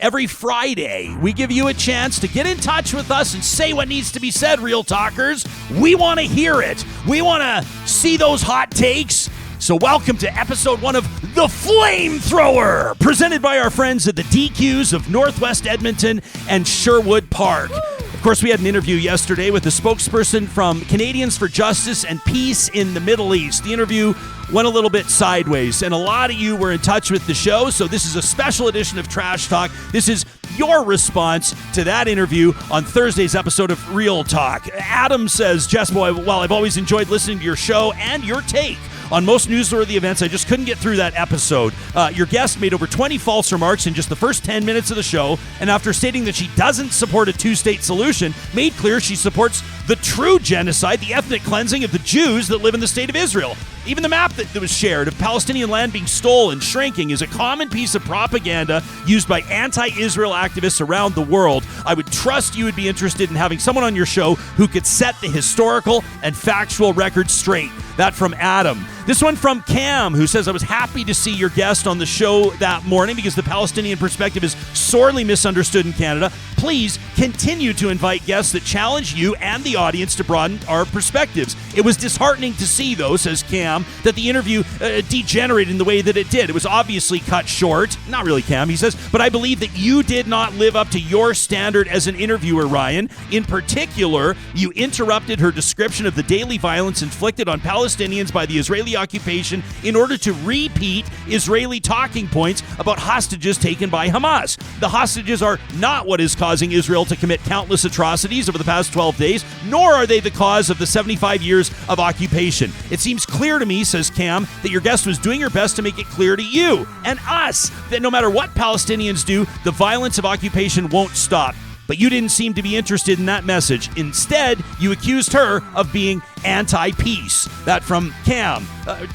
Every Friday, we give you a chance to get in touch with us and say what needs to be said, Real Talkers. We want to hear it. We want to see those hot takes. So welcome to episode 1 of The Flamethrower, presented by our friends at the DQs of Northwest Edmonton and Sherwood Park. Of course, we had an interview yesterday with the spokesperson from Canadians for Justice and Peace in the Middle East. The interview went a little bit sideways, and a lot of you were in touch with the show, so this is a special edition of Trash Talk. This is your response to that interview on Thursday's episode of Real Talk. Adam says, Jess, while I've always enjoyed listening to your show and your take on most newsworthy events, I just couldn't get through that episode. Your guest made over 20 false remarks in just the first 10 minutes of the show, and after stating that she doesn't support a two-state solution, made clear she supports the true genocide, the ethnic cleansing of the Jews that live in the state of Israel. Even the map that was shared of Palestinian land being stolen, shrinking, is a common piece of propaganda used by anti-Israel activists around the world. I would trust you would be interested in having someone on your show who could set the historical and factual record straight. That from Adam. This one from Cam, who says, I was happy to see your guest on the show that morning because the Palestinian perspective is sorely misunderstood in Canada. Please continue to invite guests that challenge you and the audience to broaden our perspectives. It was disheartening to see, though, says Cam, that the interview degenerated in the way that it did. It was obviously cut short. Not really, Cam, he says, but I believe that you did not live up to your standard as an interviewer, Ryan. In particular, you interrupted her description of the daily violence inflicted on Palestinians by the Israeli occupation in order to repeat Israeli talking points about hostages taken by Hamas. The hostages are not what is causing Israel to commit countless atrocities over the past 12 days, nor are they the cause of the 75 years of occupation. It seems clear to me, says Cam, that your guest was doing her best to make it clear to you and us that no matter what Palestinians do, the violence of occupation won't stop. But you didn't seem to be interested in that message. Instead, you accused her of being anti-peace. That from Cam.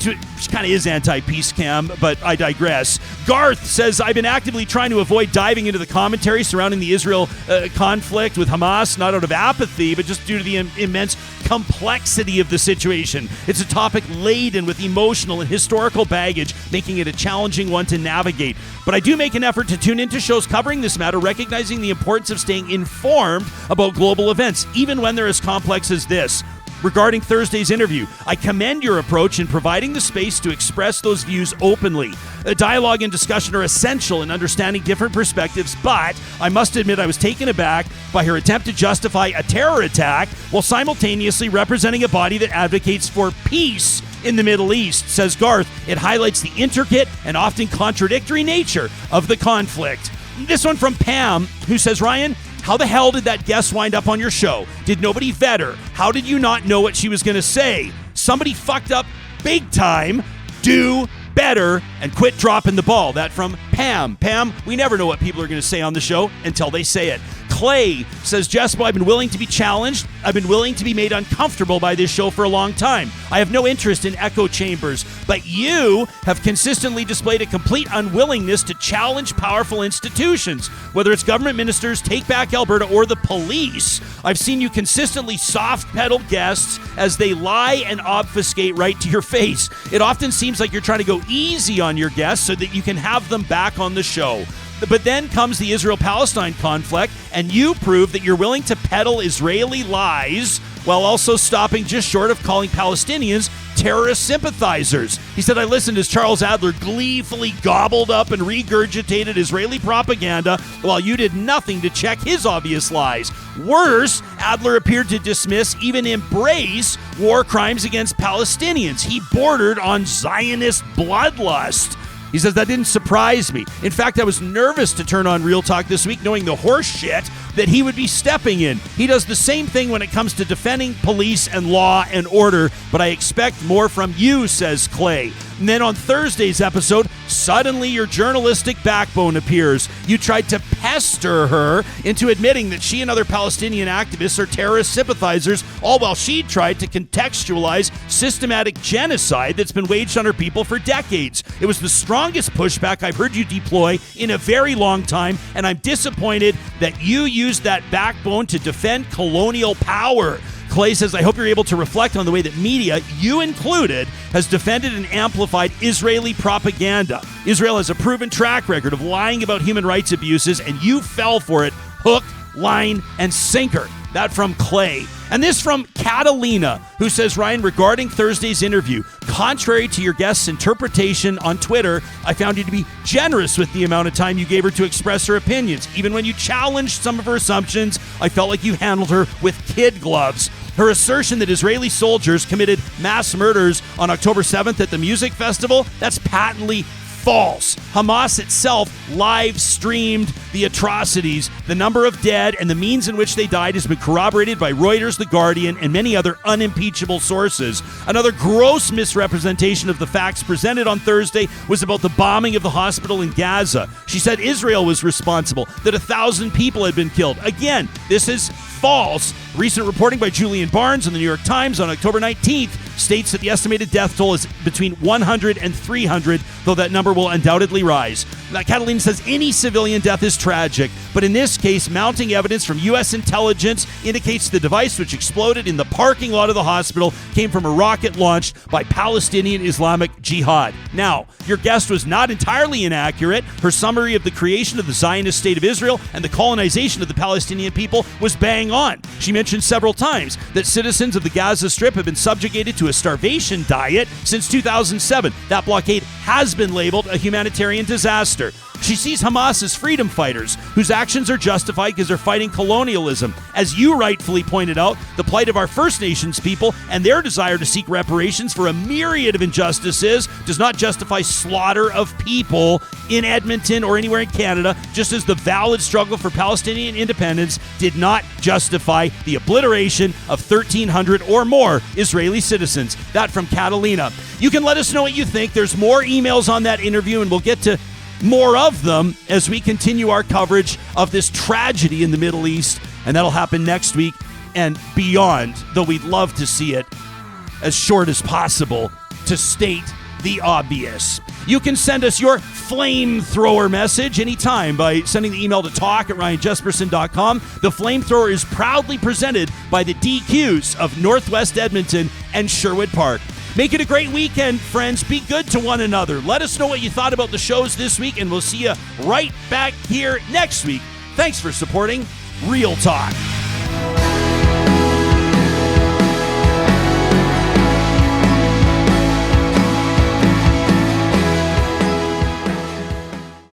She kind of is anti-peace, Cam, but I digress. Garth says, I've been actively trying to avoid diving into the commentary surrounding the Israel conflict with Hamas, not out of apathy, but just due to the immense complexity of the situation. It's a topic laden with emotional and historical baggage, making it a challenging one to navigate. But I do make an effort to tune into shows covering this matter, recognizing the importance of staying informed about global events, even when they're as complex as this. Regarding Thursday's interview, I commend your approach in providing the space to express those views openly. A dialogue and discussion are essential in understanding different perspectives, but I must admit I was taken aback by her attempt to justify a terror attack while simultaneously representing a body that advocates for peace in the Middle East, says Garth. It highlights the intricate and often contradictory nature of the conflict. This one from Pam, who says, Ryan, how the hell did that guest wind up on your show? Did nobody vet her? How did you not know what she was going to say? Somebody fucked up big time. Do better and quit dropping the ball. That from Pam. Pam, we never know what people are going to say on the show until they say it. Clay says, Jessica, I've been willing to be challenged. I've been willing to be made uncomfortable by this show for a long time. I have no interest in echo chambers, but you have consistently displayed a complete unwillingness to challenge powerful institutions, whether it's government ministers, Take Back Alberta, or the police. I've seen you consistently soft pedal guests as they lie and obfuscate right to your face. It often seems like you're trying to go easy on your guests so that you can have them back on the show. But then comes the Israel-Palestine conflict, and you prove that you're willing to peddle Israeli lies while also stopping just short of calling Palestinians terrorist sympathizers. He said, I listened as Charles Adler gleefully gobbled up and regurgitated Israeli propaganda while you did nothing to check his obvious lies. Worse, Adler appeared to dismiss, even embrace, war crimes against Palestinians. He bordered on Zionist bloodlust. He says, that didn't surprise me. In fact, I was nervous to turn on Real Talk this week knowing the horse shit that he would be stepping in. He does the same thing when it comes to defending police and law and order, but I expect more from you, says Clay. And then on Thursday's episode, suddenly your journalistic backbone appears. You tried to pester her into admitting that she and other Palestinian activists are terrorist sympathizers, all while she tried to contextualize systematic genocide that's been waged on her people for decades. It was the strongest pushback I've heard you deploy in a very long time, and I'm disappointed that you used that backbone to defend colonial power. Clay says, I hope you're able to reflect on the way that media, you included, has defended and amplified Israeli propaganda. Israel has a proven track record of lying about human rights abuses, and you fell for it hook, line, and sinker. That from Clay. And this from Catalina, who says, Ryan, regarding Thursday's interview, contrary to your guest's interpretation on Twitter, I found you to be generous with the amount of time you gave her to express her opinions. Even when you challenged some of her assumptions, I felt like you handled her with kid gloves. Her assertion that Israeli soldiers committed mass murders on October 7th at the music festival, that's patently false. Hamas itself live streamed the atrocities. The number of dead and the means in which they died has been corroborated by Reuters, The Guardian, and many other unimpeachable sources. Another gross misrepresentation of the facts presented on Thursday was about the bombing of the hospital in Gaza. She said Israel was responsible, that 1,000 people had been killed. Again, this is false. Recent reporting by Julian Barnes in the New York Times on October 19th states that the estimated death toll is between 100 and 300, though that number will undoubtedly rise. Now, Catalina says any civilian death is tragic, but in this case, mounting evidence from U.S. intelligence indicates the device which exploded in the parking lot of the hospital came from a rocket launched by Palestinian Islamic Jihad. Now, your guest was not entirely inaccurate. Her summary of the creation of the Zionist state of Israel and the colonization of the Palestinian people was bang on. She mentioned several times that citizens of the Gaza Strip have been subjugated to a starvation diet since 2007. That blockade has been labeled a humanitarian disaster. She sees Hamas as freedom fighters whose actions are justified because they're fighting colonialism. As you rightfully pointed out, the plight of our First Nations people and their desire to seek reparations for a myriad of injustices does not justify slaughter of people in Edmonton or anywhere in Canada, just as the valid struggle for Palestinian independence did not justify the obliteration of 1,300 or more Israeli citizens. That from Catalina. You can let us know what you think. There's more emails on that interview, and we'll get to more of them as we continue our coverage of this tragedy in the Middle East, and that'll happen next week and beyond, though we'd love to see it as short as possible to state the obvious. You can send us your flamethrower message anytime by sending the email to talk@ryanjesperson.com. The Flamethrower is proudly presented by the DQs of Northwest Edmonton and Sherwood Park. Make it a great weekend, friends. Be good to one another. Let us know what you thought about the shows this week, and we'll see you right back here next week. Thanks for supporting Real Talk.